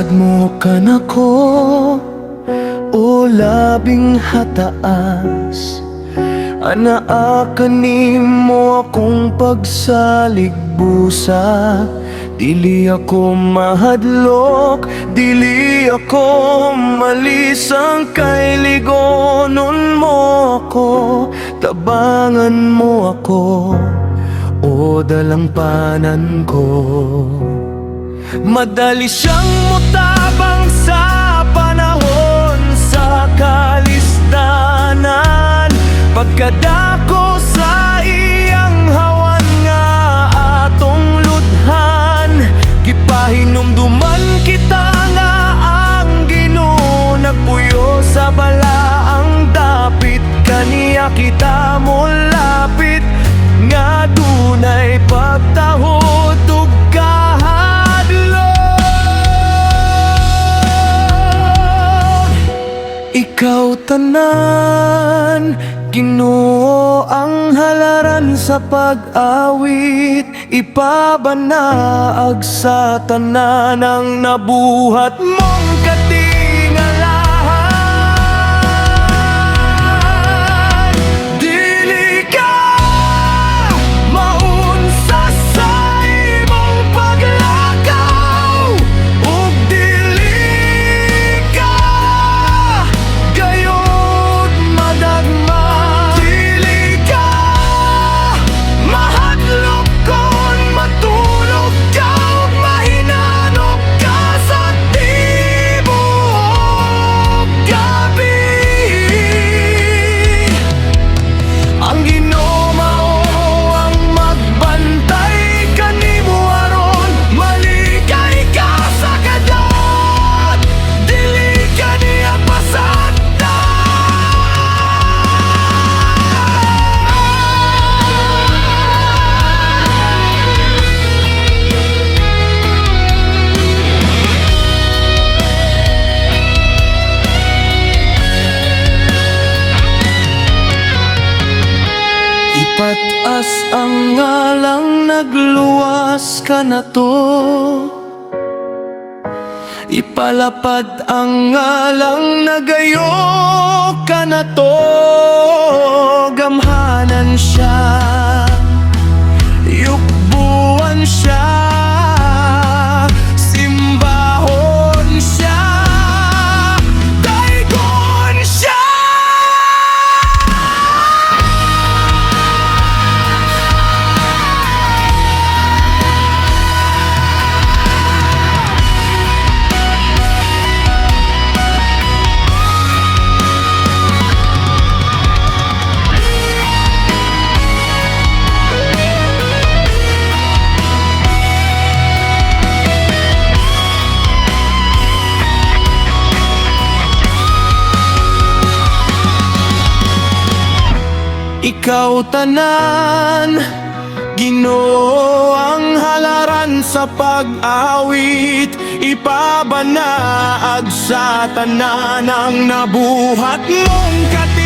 Sad mo ka na ko, o labing hataas. Anaakan mo akong pagsaligbusa. Dili ako mahadlok, dili ako malisang. Kay ligonon mo ako, tabangan mo ako, o dalampanan ko. Madali siyang mutabang sa panahon sa kalistanan. Pagkadako sa iyang hawan nga atong ludhan, gipahinumduman kita nga ang Ginoo. Nagpuyo sa balaang dapit, kaniya kita mo lapit. Nga dunay pagtahod ug kahadlok. Ikaw tanan, Ginoo ang halaran sa pag-awit. Ipabanaag sa tanan ang nabuhat mong katingalahan. Dili ka maunsa sa imong paglakaw, ug dili ka gayud madagma. Dili ka mahadlok kon matulog ka, ug mahinanok ka sa tibuok gabi. Ang Ginoo mao ang magbantay kanimo aron maligay ka sa kadlat. Dili ka niya pasagdan. Ipatas ang ngalang nagluwas ka na to. Ipalapad ang ngalang nagayo ka na to. Gamhanan siya, yukbuan siya, simbahon siya, daygon siya. Ikaw tanan, Ginoo ang halaran sa pag-awit. Ipabanaag sa tanan ang nabuhat mong katingalahan.